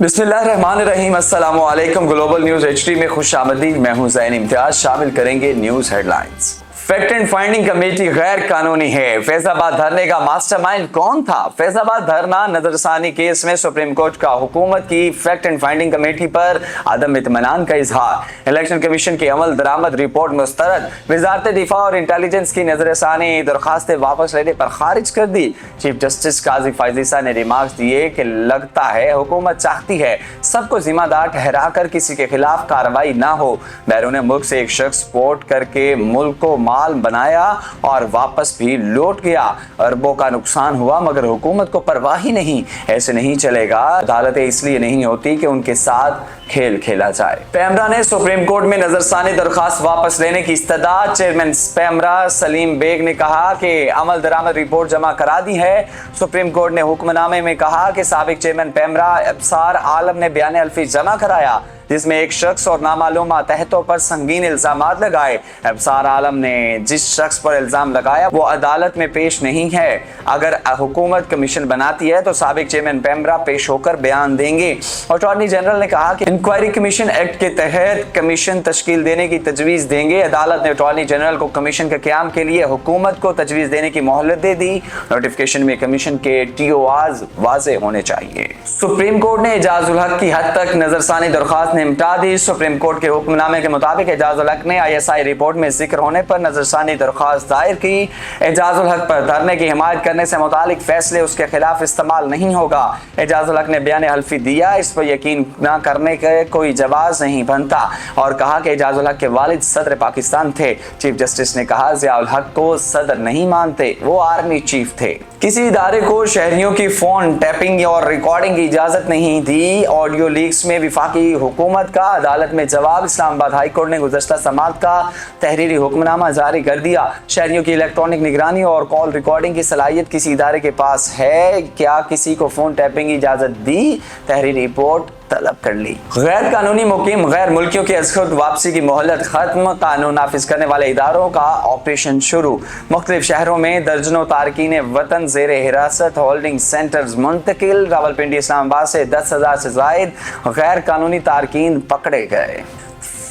बिस्मिल्लाहिर्रहमानिर्रहीम। अस्सलाम वालेकुम। ग्लोबल न्यूज HD में खुश आमदीद। मैं हूं ज़ैन इम्तियाज। शामिल करेंगे news headlines. Fact and finding committee गैर कानूनी है। फैजाबाद धरने का मास्टरमाइंड कौन था? फैजाबाद धरना नजरसानी केस में सुप्रीम कोर्ट का हुकूमत की फैक्ट एंड फाइंडिंग कमेटी पर अदम इत्मीनान का इजहार। इलेक्शन कमीशन की अमल दरामद रिपोर्ट मुस्तरद। वजारत दिफा और इंटेलिजेंस की नजरसानी दरखास्तें वापस लेने पर खारिज कर दी। चीफ जस्टिस काजी फायजीसा ने रिमार्क्स दिए कि लगता है हुकूमत चाहती है सबको जिम्मेदार ठहरा कर किसी के खिलाफ कार्रवाई ना हो। बैरून मुल्क से एक शख्स पोर्ट करके मुल्क को माल बनाया और वापस भी लौट गया। अरबों का नुकसान हुआ मगर हुकूमत को परवाह ही नहीं। ऐसे नहीं चलेगा। अदालतें इसलिए नहीं होती कि उनके साथ खेल खेला जाए। पैमरा ने सुप्रीम कोर्ट में नजरसानी दरखास्त वापस लेने की इस्तदाद। चेयरमैन पैमरा सलीम बेग ने कहा कि अमल दरामद रिपोर्ट जमा करा दी है। सुप्रीम कोर्ट ने हुक्मनामे में कहा कि साबिक चेयरमैन पैमरा अब्सार आलम ने बयान हल्फी जमा कराया जिसमें एक शख्स और नामालूम तहतों पर संगीन इल्जामात लगाए। अब्सार आलम ने जिस शख्स पर इल्जाम लगाया वो अदालत में पेश नहीं है। अगर हुकूमत कमीशन बनाती है तो साबिक चेयरमैन पैमरा पेश होकर बयान देंगे। अटॉर्नी जनरल ने कहा कि इंक्वायरी कमीशन एक्ट के तहत कमीशन तश्कील देने की तजवीज़ देंगे। अदालत ने अटॉर्नी जनरल को कमीशन के क़याम के लिए हुकूमत को तजवीज़ देने की मोहलत दे दी। नोटिफिकेशन में कमीशन के TORs वाज़े होने चाहिए। सुप्रीम कोर्ट ने एजाजुल हक की हद तक नजरसानी दरखास्त निपटा दी। सुप्रीम कोर्ट के हुक्मनामे के मुताबिक एजाजुल हक ने ISI रिपोर्ट में जिक्र होने पर नजरसानी दरखास्त दायर की। एजाजुल हक पर धरने की हिमायत करने से मुतालिक फैसले उसके खिलाफ इस्तेमाल नहीं होगा। एजाजुल हक ने बयान हल्फी दिया, इस पर यकीन न करने के कोई जवाब नहीं बनता और कहा कि एजाजुल हक के वालिद सदर पाकिस्तान थे। चीफ जस्टिस ने कहा ज़ियाउल हक को सदर नहीं मानते, वो आर्मी चीफ थे। किसी इदारे को शहरियों की फोन टैपिंग और रिकॉर्डिंग की इजाजत नहीं दी। ऑडियो लीक्स में विफाकी हुकूमत का अदालत में जवाब। इस्लामाबाद हाई कोर्ट ने गुज़श्ता समात का तहरीरी हुक्मनामा जारी कर दिया। शहरियों की इलेक्ट्रॉनिक निगरानी और कॉल रिकॉर्डिंग की सलाहियत किसी इदारे के पास है क्या? किसी को फोन टैपिंग की इजाजत दी? तहरीरी रिपोर्ट तलब कर ली। गैर कानूनी मुकीम गैर मुल्कियों की अज़खुद वापसी की मोहलत खत्म। कानून नाफिज करने वाले इदारों का ऑपरेशन शुरू। मुख्तलिफ शहरों में दर्जनों तारकीन वतन ज़ेर हिरासत होल्डिंग सेंटर्स मुंतकिल। रावलपिंडी इस्लामाबाद से 10,000 से जायद गैर कानूनी तारकीन पकड़े गए।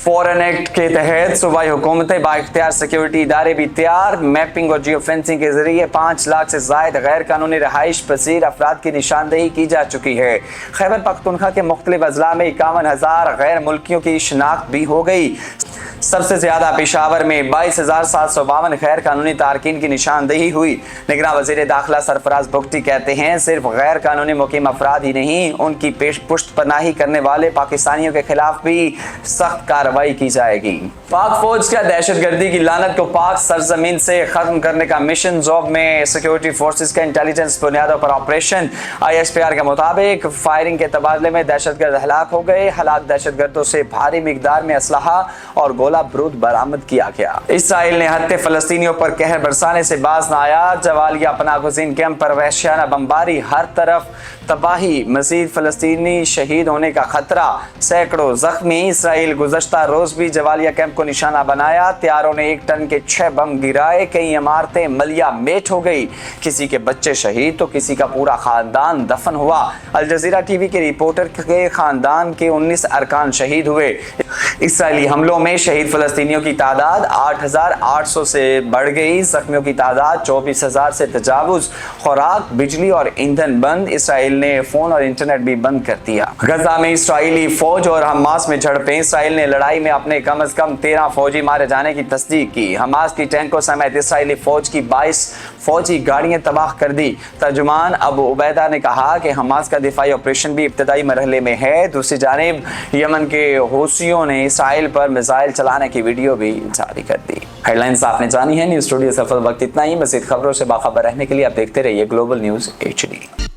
फॉरेन एक्ट के तहत सूबाई हुकूमतें बाइख्तियार सिक्योरिटी इदारे भी तैयार। मैपिंग और जियो फेंसिंग के जरिए 5 लाख से जायद गैर कानूनी रहाइश पसीर अफराद की निशानदेही की जा चुकी है। खैबर पख्तूनख्वा के मुख्तलिफ अजला में 51,000 गैर मुल्कियों की शिनाख्त भी हो गई। सबसे ज्यादा पेशावर में 22,752 गैर कानूनी तारकीन की निशानदेही हुई। निगरान वजीर दाखिला सरफराज बुगटी कहते हैं सिर्फ गैर कानूनी मुकीम अफराद ही नहीं उनकी पुष्ट पनाही करने वाले पाकिस्तानियों के खिलाफ भी सख्त कार्रवाई की जाएगी। पाक फौज का दहशतगर्दी की लानत को पाक सरजमीन से खत्म करने का मिशन। जॉब में सिक्योरिटी फोर्सेस का इंटेलिजेंस बुनियादों पर ऑपरेशन। ISPR के मुताबिक फायरिंग के तबादले में दहशतगर्द हलाक हो गए। हलाक दहशतगर्दों से भारी मिकदार में असलहा और गोला बारूद बरामद किया गया। इसराइल ने हत्ते फलस्तीनियों पर कहर बरसाने से बाज न आया। जवालिया पनागुज़ीन कैंप पर वहशियाना बमबारी, हर तरफ तबाही, मजीद फलस्तीनी शहीद होने का खतरा, सैकड़ों जख्मी। इसराइल गुज़श्ता रोज भी जवालिया कैंप को निशाना बनाया। त्यारों ने 1 टन के 6 बम गिराए। कई इमारतें मलिया मेट हो गई। किसी के बच्चे शहीद तो किसी का पूरा खानदान दफन हुआ। अल जज़ीरा TV के रिपोर्टर के खानदान के 19 अरकान शहीद हुए। इसराइली हमलों में शहीद फलस्तीनियों की तादाद 8,800 से बढ़ गई। जख्मियों की तादाद 24,000 से तजावुज। खुराक, बिजली और ईंधन बंद। इसराइल ने फोन और इंटरनेट भी बंद कर दिया। गजा में इसराइली फौज और हमास में झड़पें। इसराइल ने लड़ाई में अपने कम से कम 13 फौजी मारे जाने की तस्दीक की। हमास की टैंकों समेत इसराइली फौज की 22 फौजी गाड़ियां तबाह कर दी। तर्जुमान अबू उबैदा ने कहा कि हमास का दिफाई ऑपरेशन भी इब्तदाई मरहले में है। दूसरी जानिब यमन के हूसियों ने इसराइल पर मिसाइल चलाने की वीडियो भी जारी कर दी। हेडलाइंस आपने जानी है। न्यूज स्टूडियो सफल वक्त इतना ही। मज़ीद खबरों से बाखबर रहने के लिए आप देखते रहिए ग्लोबल न्यूज HD।